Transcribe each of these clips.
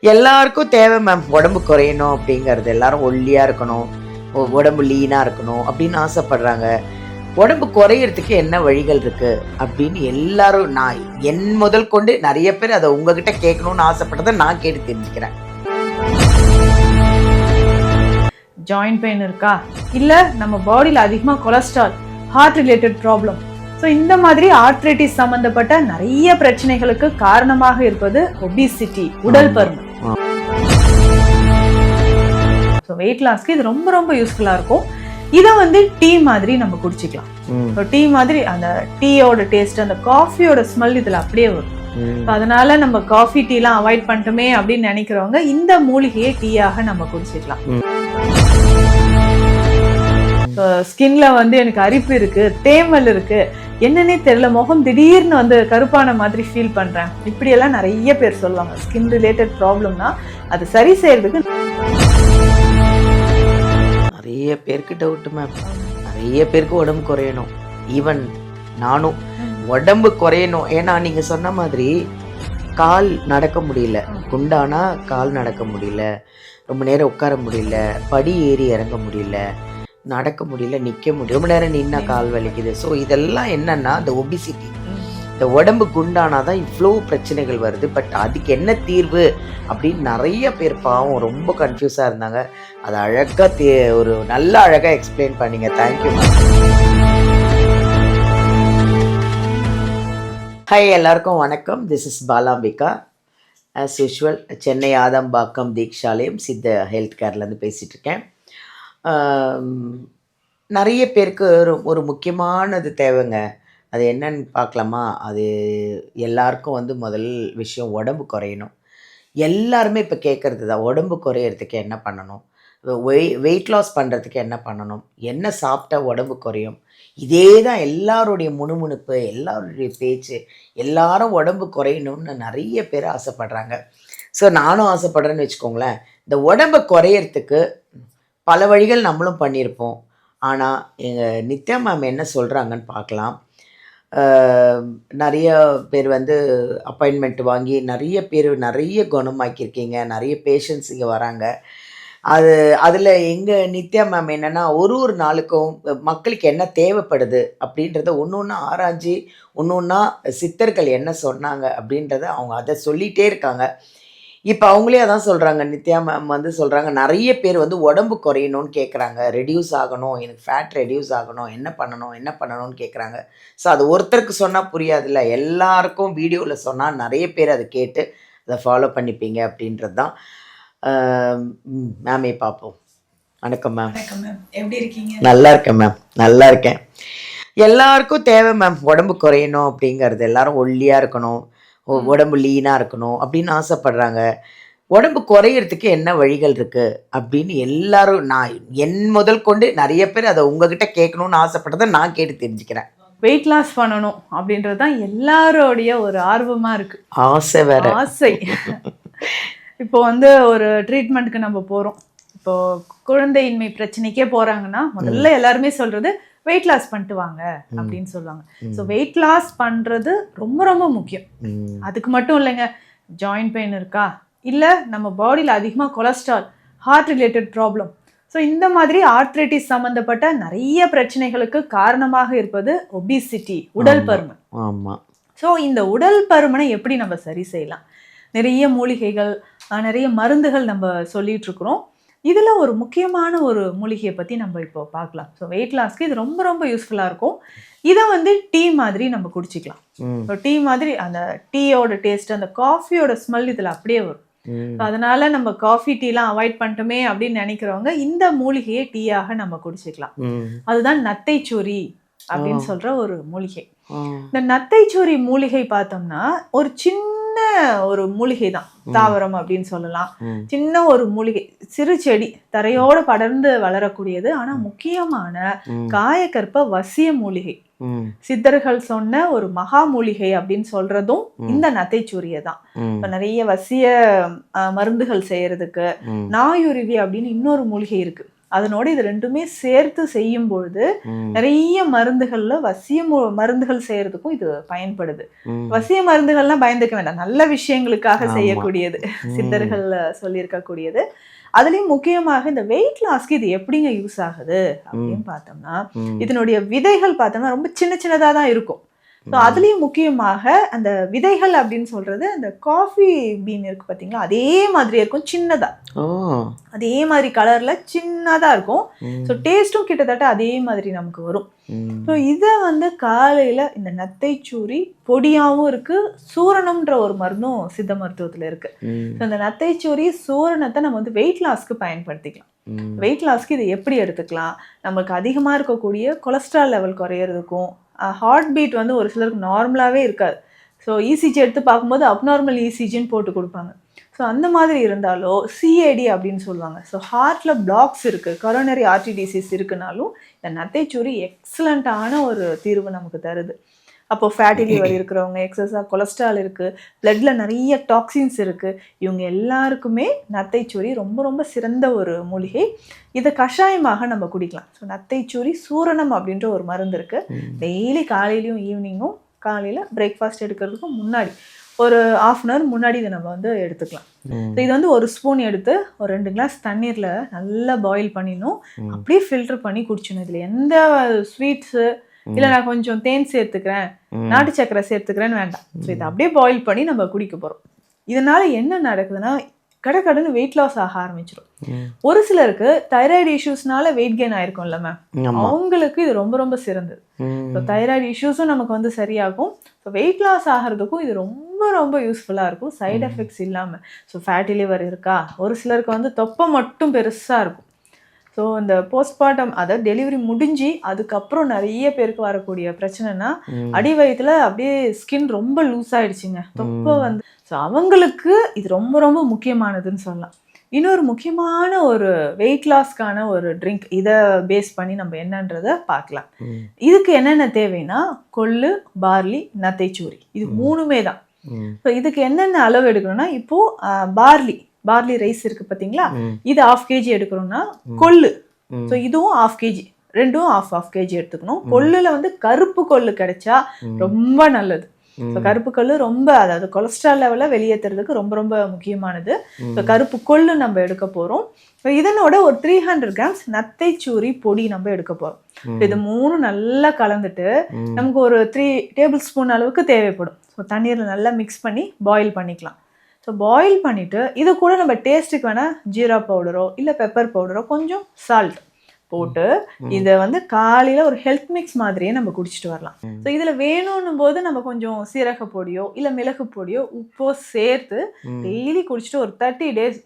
எல்லாருக்கும் தேவை மேம். உடம்பு குறையணும் அப்படிங்கிறது. எல்லாரும் ஒல்லியா இருக்கணும், உடம்பு லீனா இருக்கணும் அப்படின்னு ஆசைப்படுறாங்க. உடம்பு குறையறதுக்கு என்ன வழிகள் இருக்கு அப்படின்னு எல்லாரும் நான் என் முதல் கொண்டு நிறைய பேர் அதை உங்ககிட்ட கேட்கணும்னு ஆசைப்பட்டதை நான் கேட்டு தெரிஞ்சுக்கிறேன். ஜாயிண்ட் பெயின் இருக்கா, இல்ல நம்ம பாடியில அதிகமா cholesterol, heart related problem, so இந்த மாதிரி ஆர்த்ரைட்டிஸ் சம்பந்தப்பட்ட நிறைய பிரச்சனைகளுக்கு காரணமாக இருப்பது ஒபிசிட்டி, உடல் பருமன். ஸோ வெயிட் லாஸ்க்கு இது ரொம்ப ரொம்ப யூஸ்ஃபுல்லா இருக்கும். இதை டீ மாதிரி நம்ம குடிச்சிக்கலாம். டீ மாதிரி அந்த டீயோட டேஸ்ட், அந்த காஃபியோட ஸ்மெல் இதுல அப்படியே வரும். அதனால நம்ம காஃபி டீலாம் அவாய்ட் பண்ணிட்டோமே அப்படின்னு நினைக்கிறவங்க இந்த மூலிகையை டீயாக நம்ம குடிச்சிக்கலாம். ஸ்கின்ல எனக்கு அரிப்பு இருக்கு, தேமல் இருக்கு, என்னன்னே தெரியல, முகம் திடீர்னு கருப்பான மாதிரி ஃபீல் பண்றேன், இப்படி எல்லாம் நிறைய பேர் சொல்லுவாங்க. ஸ்கின் ரிலேட்டட் ப்ராப்ளம்னா அது சரி செய்யறதுக்கு நிறைய பேருக்கு டவுட் மேம். நிறைய பேருக்கு உடம்பு குறையணும். ஈவன் நானும் உடம்பு குறையணும். ஏன்னா நீங்க சொன்ன மாதிரி கால் நடக்க முடியல, குண்டானா கால் நடக்க முடியல, ரொம்ப நேரம் உட்கார முடியல, படி ஏறி இறங்க முடியல, நடக்க முடியல, நிற்க முடியும், ரொம்ப நேரம் நின்னா கால் வலிக்குது. ஸோ இதெல்லாம் என்னன்னா இந்த ஒபிசிட்டி, இந்த உடம்பு குண்டானாதான் இவ்வளோ பிரச்சனைகள் வருது. பட் அதுக்கு என்ன தீர்வு அப்படின்னு நிறைய பேர் பாவம் ரொம்ப கன்ஃபியூஸாக இருந்தாங்க. அதை அழகாக ஒரு நல்ல அழகாக எக்ஸ்பிளைன் பண்ணீங்க. Thank you ma'am. ஹாய், எல்லாருக்கும் வணக்கம். This is Balambika. As usual Chennai Adambakkam Deekshalayam சித்த ஹெல்த் கேர்லேருந்து பேசிகிட்டு இருக்கேன். நிறைய பேருக்கு ஒரு முக்கியமானது தேவைங்க. அது என்னன்னு பார்க்கலாமா? அது எல்லாருக்கும் முதல் விஷயம் உடம்பு குறையணும். எல்லாருமே இப்போ கேட்குறது தான், உடம்பு குறையிறதுக்கு என்ன பண்ணணும், வெயிட் லாஸ் பண்ணுறதுக்கு என்ன பண்ணணும், என்ன சாப்பிட்டா உடம்பு குறையும். இதே தான் எல்லாருடைய முணுமுணுப்பு, எல்லாருடைய பேச்சு. எல்லாரும் உடம்பு குறையணும்னு நிறைய பேர் ஆசைப்படுறாங்க. ஸோ நானும் ஆசைப்படுறேன்னு வச்சுக்கோங்களேன். இந்த உடம்பை குறையிறதுக்கு பல வழிகள் நம்மளும் பண்ணியிருப்போம். ஆனால் எங்கள் நித்யா மேம் என்ன சொல்கிறாங்கன்னு பார்க்கலாம். நிறைய பேர் அப்பாயின்மெண்ட் வாங்கி நிறைய குணமாக்கியிருக்கீங்க, நிறைய பேஷண்ட்ஸ் இங்கே வராங்க. அதில் எங்கள் நித்யா மேம் என்னென்னா ஒரு நாளுக்கும் மக்களுக்கு என்ன தேவைப்படுது அப்படின்றத ஒன்று ஒன்றா ஆராய்ச்சி, ஒன்று ஒன்றா சித்தர்கள் என்ன சொன்னாங்க அப்படின்றத அவங்க அதை சொல்லிகிட்டே இருக்காங்க. இப்போ அவங்களே அதான் சொல்கிறாங்க. நித்யா மேம் சொல்கிறாங்க, நிறைய பேர் உடம்பு குறையணும்னு கேட்குறாங்க, ரெடியூஸ் ஆகணும், எனக்கு ஃபேட் ரெடியூஸ் ஆகணும், என்ன பண்ணணும்னு கேட்குறாங்க. ஸோ அது ஒருத்தருக்கு சொன்னால் புரியாதுல்ல, எல்லாருக்கும் வீடியோவில் சொன்னால் நிறைய பேர் அதை கேட்டு அதை ஃபாலோ பண்ணிப்பீங்க அப்படின்றது தான். மேமே பார்ப்போம். வணக்கம் மேம். எப்படி இருக்கீங்க? நல்லா இருக்கேன் மேம், நல்லா இருக்கேன். எல்லாருக்கும் தேவை மேம் உடம்பு குறையணும் அப்படிங்கிறது. எல்லாரும் ஒல்லியாக இருக்கணும், உடம்பு லீனாக இருக்கணும் அப்படின்னு ஆசைப்படுறாங்க. உடம்பு குறையிறதுக்கு என்ன வழிகள் இருக்குது அப்படின்னு எல்லாரும் நான் என் முதல் கொண்டு நிறைய பேர் அதை உங்ககிட்ட கேட்கணும்னு ஆசைப்பட்டதை நான் கேட்டு தெரிஞ்சுக்கிறேன். வெயிட் லாஸ் பண்ணணும் அப்படின்றது தான் எல்லாரோடைய ஒரு ஆர்வமாக இருக்குது. ஆசை வேற ஆசை. இப்போ ஒரு ட்ரீட்மெண்ட்டுக்கு நம்ம போகிறோம். இப்போ குழந்தையின்மை பிரச்சனைக்கே போகிறாங்கன்னா முதல்ல எல்லாருமே சொல்கிறது வெயிட் லாஸ் பண்ணிட்டு வாங்க அப்படின்னு சொல்லுவாங்க. ஸோ வெயிட் லாஸ் பண்ணுறது ரொம்ப ரொம்ப முக்கியம். அதுக்கு மட்டும் இல்லைங்க, ஜாயிண்ட் பெயின் இருக்கா, இல்லை நம்ம பாடியில் அதிகமாக cholesterol, heart related problem, so இந்த மாதிரி ஆர்த்ரைட்டிஸ் சம்மந்தப்பட்ட நிறைய பிரச்சனைகளுக்கு காரணமாக இருப்பது ஒபிசிட்டி, உடல் பருமன். ஆமாம். ஸோ இந்த உடல் பருமனை எப்படி நம்ம சரி செய்யலாம்? நிறைய மூலிகைகள், நிறைய மருந்துகள் நம்ம சொல்லிட்டு இருக்கிறோம். இதில் ஒரு முக்கியமான ஒரு மூலிகையை பற்றி நம்ம இப்போ பார்க்கலாம். ஸோ வெயிட் லாஸ்க்கு இது ரொம்ப ரொம்ப யூஸ்ஃபுல்லாக இருக்கும். இதை டீ மாதிரி நம்ம குடிச்சிக்கலாம். ஸோ டீ மாதிரி அந்த டீயோட டேஸ்ட், அந்த காஃபியோட ஸ்மெல் இதில் அப்படியே வரும். அதனால நம்ம காஃபி டீலாம் அவாய்ட் பண்ணிட்டோமே அப்படின்னு நினைக்கிறவங்க இந்த மூலிகையை டீயாக நம்ம குடிச்சிக்கலாம். அதுதான் நத்தைச்சூரி அப்படின்னு சொல்ற ஒரு மூலிகை. இந்த நத்தைச்சூரி மூலிகை பார்த்தோம்னா ஒரு சின்ன ஒரு மூலிகை தான், தாவரம் அப்படின்னு சொல்லலாம். சின்ன ஒரு மூலிகை, சிறு செடி, தரையோடு படர்ந்து வளரக்கூடியது. ஆனா முக்கியமான காயக்கற்ப வசிய மூலிகை, சித்தர்கள் சொன்ன ஒரு மகா மூலிகை அப்படின்னு சொல்றதும் இந்த நத்தைச்சூரியை தான். இப்ப நிறைய வசிய மருந்துகள் செய்யறதுக்கு நாயுருவி அப்படின்னு இன்னொரு மூலிகை இருக்கு. அதனோட இது ரெண்டுமே சேர்த்து செய்யும் பொழுது ம். நிறைய மருந்துகள்ல மருந்துகள் செய்யறதுக்கும் இது பயன்படுது. ம். வசிய மருந்துகள்லாம் பயந்துக்க வேண்டாம். நல்ல விஷயங்களுக்காக ஆமா. செய்யக்கூடியது. ம். சித்தர்கள் சொல்லியிருக்கக்கூடியது. அதுலயும் முக்கியமாக இந்த வெயிட் லாஸ்க்கு இது எப்படிங்க யூஸ் ஆகுது ம். அப்படின்னு பார்த்தோம்னா, ம். இதனுடைய விதைகள் பார்த்தோம்னா ரொம்ப சின்ன சின்னதா தான் இருக்கும். ஸோ ம். அதுலயும் முக்கியமாக அந்த விதைகள் அப்படின்னு சொல்றது அந்த காஃபி பீன் இருக்கு பார்த்தீங்களா, அதே மாதிரியே இருக்கும் சின்னதா. ஓ! அதே மாதிரி கலர்ல சின்னதா இருக்கும். ஸோ ம். டேஸ்ட்டும் கிட்டத்தட்ட அதே மாதிரி நமக்கு வரும். ஸோ ம். இதை வந்து காலையில இந்த நத்தைச்சூரி பொடியாவும் இருக்கு, சூரணம்ன்ற ஒரு மருந்தும் சித்த மருத்துவத்துல இருக்கு. ம். ஸோ இந்த நத்தைச்சூரி சூரணத்தை நம்ம வந்து வெயிட் லாஸ்க்கு பயன்படுத்திக்கலாம். ம். வெயிட் லாஸ்க்கு இது எப்படி எடுத்துக்கலாம்? நமக்கு அதிகமா இருக்கக்கூடிய கொலஸ்ட்ரால் லெவல் குறையிறதுக்கும், ஹார்ட் பீட் வந்து ஒரு சிலருக்கு நார்மலாவே இருக்காது. ஸோ இசிஜி எடுத்து பார்க்கும்போது அப்நார்மல் இசிஜின்னு போட்டு கொடுப்பாங்க. ஸோ அந்த மாதிரி இருந்தாலோ சிஏடி அப்படின்னு சொல்லுவாங்க. ஸோ ஹார்ட்ல பிளாக்ஸ் இருக்கு, கொரோனரி ஆர்டரி டிசீஸ் இருக்குனாலும் இந்த நத்தைச்சூரி எக்ஸலண்ட்டான ஒரு தீர்வு நமக்கு தருது. அப்போ ஃபேட்டி லிவர் இருக்கிறவங்க, எக்ஸஸாக கொலஸ்ட்ரால் இருக்குது, பிளட்ல நிறைய டாக்ஸின்ஸ் இருக்குது, இவங்க எல்லாருக்குமே நத்தைச்சூரி ரொம்ப ரொம்ப சிறந்த ஒரு மூலிகை. இதை கஷாயமாக நம்ம குடிக்கலாம். ஸோ நத்தைச்சூரி சூரணம் அப்படின்ற ஒரு மருந்து இருக்குது. ம். டெய்லி காலையிலையும் ஈவினிங்கும், காலையில் பிரேக்ஃபாஸ்ட் எடுக்கிறதுக்கு முன்னாடி ஒரு 1/2 அன் ஹவர் முன்னாடி இதை நம்ம வந்து எடுத்துக்கலாம். ம். ஸோ இது வந்து ஒரு ஸ்பூன் எடுத்து ஒரு 2 கிளாஸ் தண்ணீரில் நல்லா பாயில் பண்ணிடணும். ம். அப்படியே ஃபில்டர் பண்ணி குடிச்சிடணும். இதில் எந்த ஸ்வீட்ஸு இல்லை நான் கொஞ்சம் தேன் சேர்த்துக்கிறேன், ம். நாட்டு சக்கரை சேர்த்துக்கிறேன்னு வேண்டாம். ஸோ இதை அப்படியே பாயில் பண்ணி நம்ம குடிக்க போகிறோம். இதனால என்ன நடக்குதுன்னா, கடன்னு வெயிட் லாஸ் ஆக ஆரம்பிச்சிடும். ம். ஒரு சிலருக்கு தைராய்டு இஷ்யூஸ்னால வெயிட் கெயின் ஆயிருக்கும்ல மேம், ஆமா. அவங்களுக்கு இது ரொம்ப ரொம்ப சிறந்தது. ஸோ ம். தைராய்டு இஷ்யூஸும் நமக்கு வந்து சரியாகும். ஸோ வெயிட் லாஸ் ஆகிறதுக்கும் இது ரொம்ப ரொம்ப யூஸ்ஃபுல்லாக இருக்கும், சைடு ம். எஃபெக்ட்ஸ் இல்லாமல். ஸோ ஃபேட்டி லிவர் இருக்கா, ஒரு சிலருக்கு வந்து தொப்பை மட்டும் பெருசாக இருக்கும். ஸோ இந்த போஸ்ட்மார்ட்டம், அதாவது டெலிவரி முடிஞ்சு அதுக்கப்புறம் நிறைய பேருக்கு வரக்கூடிய பிரச்சனைனா, ம். அடி வயிற்றுல அப்படியே ஸ்கின் ரொம்ப லூஸ் ஆயிடுச்சுங்க, தொப்பை ம். வந்து. ஸோ அவங்களுக்கு இது ரொம்ப ரொம்ப முக்கியமானதுன்னு சொல்லலாம். இன்னொரு முக்கியமான ஒரு வெயிட் லாஸ்க்கான ஒரு ட்ரிங்க், இதை பேஸ் பண்ணி நம்ம என்னன்றதை பார்க்கலாம். ம். இதுக்கு என்னென்ன தேவைன்னா, கொள்ளு, பார்லி, நத்தைச்சூரி, இது ம். 3மே தான். ம். ஸோ இதுக்கு என்னென்ன அளவு எடுக்கணும்னா, இப்போது பார்லி ரைஸ் இருக்குது பார்த்தீங்களா, ம். இது 1/2 kg எடுக்கணும்னா, ம். கொள்ளு, ம். ஸோ இதுவும் 1/2 kg, ரெண்டும் 1/2 kg எடுத்துக்கணும். ம். கொள்ளுல வந்து கருப்பு கொள்ளு கிடைச்சா ம். ரொம்ப நல்லது. ஸோ ம். கருப்பு கொள்ளு ரொம்ப, அதாவது கொலஸ்ட்ரால் லெவலை வெளியேற்றுறதுக்கு ரொம்ப ரொம்ப முக்கியமானது. ஸோ ம். கருப்பு கொள்ளு நம்ம எடுக்க போகிறோம். ஸோ இதனோட ஒரு 300 கிராம்ஸ் நத்தைச்சூரி பொடி நம்ம எடுக்க போகிறோம். ம். இது 3 நல்லா கலந்துட்டு ம். நமக்கு ஒரு 3 டேபிள் ஸ்பூன் அளவுக்கு தேவைப்படும். ஸோ தண்ணீரில் நல்லா மிக்ஸ் பண்ணி பாயில் பண்ணிக்கலாம். ஸோ பாயில் பண்ணிவிட்டு இது கூட நம்ம டேஸ்ட்டுக்கு வேணால் ஜீரா பவுடரோ இல்லை பெப்பர் பவுடரோ கொஞ்சம் சால்ட் போட்டு ம். இதை வந்து காலையில் ஒரு ஹெல்த் மிக்ஸ் மாதிரியே நம்ம குடிச்சிட்டு வரலாம். ம். ஸோ இதில் வேணும்னும் போது நம்ம கொஞ்சம் சீரக பொடியோ இல்லை மிளகு பொடியோ உப்போ சேர்த்து ம். டெய்லி குடிச்சிட்டு ஒரு 30 days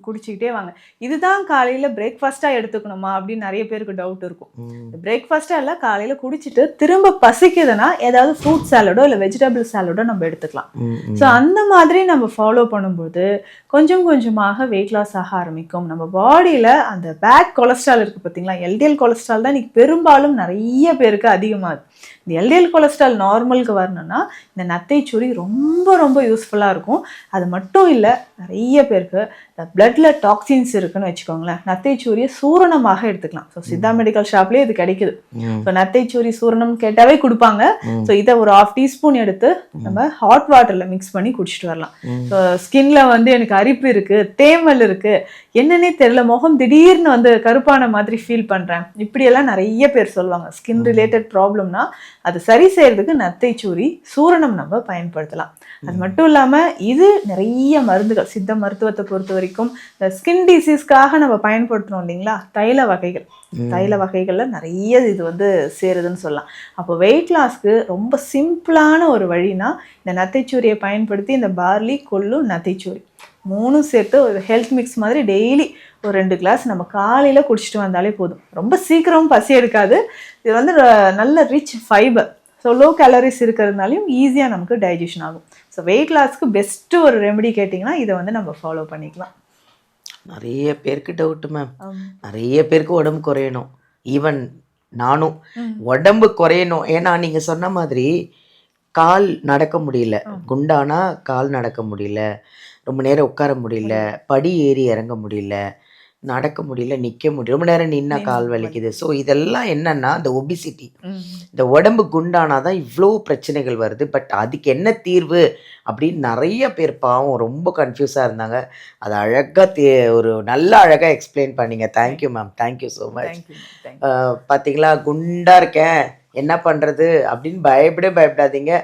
குடிச்சிக்கிட்டே வாங்க. இதுதான் காலையில் பிரேக்ஃபாஸ்ட்டாக எடுத்துக்கணுமா அப்படின்னு நிறைய பேருக்கு டவுட் இருக்கும். ம். பிரேக்ஃபாஸ்ட்டாக இல்லை, காலையில் குடிச்சிட்டு திரும்ப பசிக்குதுன்னா ஏதாவது ஃப்ரூட் சாலடோ இல்லை வெஜிடபிள் சாலடோ நம்ம எடுத்துக்கலாம். ம். ஸோ அந்த மாதிரி நம்ம ஃபாலோ பண்ணும்போது கொஞ்சம் கொஞ்சமாக வெயிட் லாஸ் ஆக ஆரம்பிக்கும். நம்ம பாடியில் அந்த பேட் கொலஸ்ட்ரால் இருக்குது பார்த்தீங்களா, எல்டிஎல் கொலஸ்ட்ரால் தான் இன்னைக்கு பெரும்பாலும் நிறைய பேருக்கு அதிகமாகுது. இந்த எல்டிஎல் கொலஸ்ட்ரால் நார்மலுக்கு வரணும்னா இந்த நத்தைச்சூரி ரொம்ப ரொம்ப யூஸ்ஃபுல்லாக இருக்கும். அது மட்டும் இல்லை, நிறைய பேருக்கு இந்த பிளட்ல டாக்ஸின்ஸ் இருக்குன்னு வச்சுக்கோங்களேன், நத்தைச்சூரியை சூரணமாக எடுத்துக்கலாம். ஸோ சித்தா மெடிக்கல் ஷாப்லேயே இது கிடைக்குது. ம். ஸோ நத்தைச்சூரி சூரணம் கேட்டாவே கொடுப்பாங்க. ம். ஸோ இதை ஒரு 1/2 டீஸ்பூன் எடுத்து நம்ம ஹாட் வாட்டரில் மிக்ஸ் பண்ணி குடிச்சிட்டு வரலாம். ம். ஸோ ஸ்கின்ல வந்து எனக்கு அரிப்பு இருக்குது, தேமல் இருக்குது, என்னன்னே தெரியல, முகம் திடீர்னு வந்து கருப்பான மாதிரி ஃபீல் பண்ணுறேன், இப்படியெல்லாம் நிறைய பேர் சொல்லுவாங்க. ஸ்கின் ரிலேட்டட் ப்ராப்ளம்னா அது சரி செய்யறதுக்கு நத்தைச்சூரி சூரணம் நம்ம பயன்படுத்தலாம். அது மட்டும் இல்லாமல் இது நிறைய மருந்துகள், சித்த மருத்துவத்தை பொறுத்த வரைக்கும் இந்த ஸ்கின் டிசீஸ்க்காக நம்ம பயன்படுத்துகிறோம் இல்லைங்களா, தைல வகைகள், தைல வகைகளில் நிறைய இது வந்து சேருதுன்னு சொல்லலாம். அப்போ வெயிட் லாஸ்க்கு ரொம்ப சிம்பிளான ஒரு வழினா இந்த நத்தைச்சூரியை பயன்படுத்தி இந்த பார்லி, கொள்ளு, நத்தைச்சூரி 3 சேர்த்து ஒரு ஹெல்த் மிக்ஸ் மாதிரி டெய்லி ஒரு 2 கிளாஸ் நம்ம காலையில் குடிச்சிட்டு வந்தாலே போதும். ரொம்ப சீக்கிரமும் பசி எடுக்காது. இது வந்து நல்ல rich fibre, so low calories இருக்கிறதுனாலையும் ஈஸியாக நமக்கு டைஜஷன் ஆகும். ஸோ வெயிட் லாஸ்க்கு பெஸ்ட்டு ஒரு ரெமெடி கேட்டிங்கன்னா இதை வந்து நம்ம ஃபாலோ பண்ணிக்கலாம். நிறைய பேருக்கு டவுட்டு மேம். நிறைய பேருக்கு உடம்பு குறையணும். ஈவன் நானும் உடம்பு குறையணும். ஏன்னா நீங்கள் சொன்ன மாதிரி கால் நடக்க முடியல, குண்டானா கால் நடக்க முடியல, ரொம்ப நேரம் உட்கார முடியல, படி ஏறி இறங்க முடியல, நடக்க முடியல, நிக்க முடியல. ரொம்ப நேரம் நின்னா கால் வலிக்குது. ஸோ இதெல்லாம் என்னன்னா, இந்த ஒபிசிட்டி. இந்த உடம்பு குண்டானா தான் இவ்ளோ பிரச்சனைகள் வருது. பட் அதுக்கு என்ன தீர்வு அப்படின்னு நெறைய பேர் பாவம் ரொம்ப கன்ஃப்யூஸா இருந்தாங்க. அத அழகா ஒரு நல்லா அழகா எக்ஸ்ப்ளைன் பண்ணீங்க. Thank you ma'am. Thank you so much. Thank you thank you. பார்த்தீங்களா, குண்டா இருக்கேன், என்ன பண்றது அப்படின்னு பயப்படாதீங்க.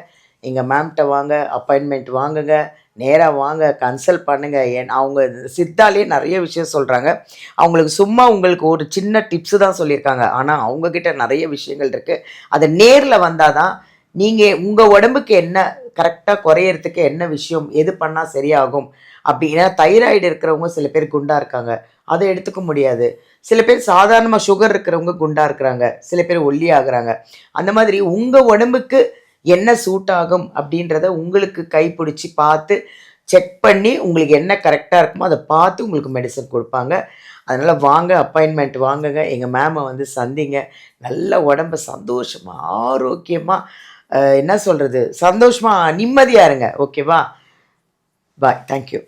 எங்க மேம்ட்ட வாங்க, அப்பாயின்ட்மென்ட் வாங்குங்க. நேரா வாங்க, கன்சல்ட் பண்ணுங்க. அவங்க சித்தாலயே நெறைய விஷயம் சொல்றாங்க. அவங்களுக்கு சும்மா உங்களுக்கு ஒரு சின்ன டிப்ஸ் தான் சொல்லியிருக்காங்க. ஆனா, அவங்க கிட்ட நெறைய விஷயங்கள் இருக்கு. அத நேர்ல வந்தா தான், நீங்க உங்க உடம்புக்கு என்ன கரெக்ட்டா குறையறதுக்கு என்ன விஷயம், எது பண்ணா சரியாகும் அப்படின்னா, தைராய்டு இருக்கிறவங்க சில பேர் குண்டா இருக்காங்க. அத எடுத்துக்க முடியாது. சில பேர் சாதாரணமா சுகர் இருக்கிறவங்க குண்டா இருக்கிறாங்க. சில பேர் ஒல்லி ஆகுறாங்க. அந்த மாதிரி உங்க உடம்புக்கு என்ன சூட் ஆகும் அப்படின்றத உங்களுக்கு கைப்பிடிச்சு பார்த்து, செக் பண்ணி உங்களுக்கு என்ன கரெக்ட்டா இருக்குமோ அத பார்த்து உங்களுக்கு மெடிசின் குடுப்பாங்க. அதனால வாங்க, அப்பாயின்ட்மென்ட் வாங்குங்க. எங்க மேம வந்து சந்திங்க. நல்ல உடம்ப சந்தோஷமா, ஆரோக்கியமா என்ன சொல்றது? சந்தோஷமா, நிம்மதியா இருங்க. ஓகேவா? பாய். Thank you.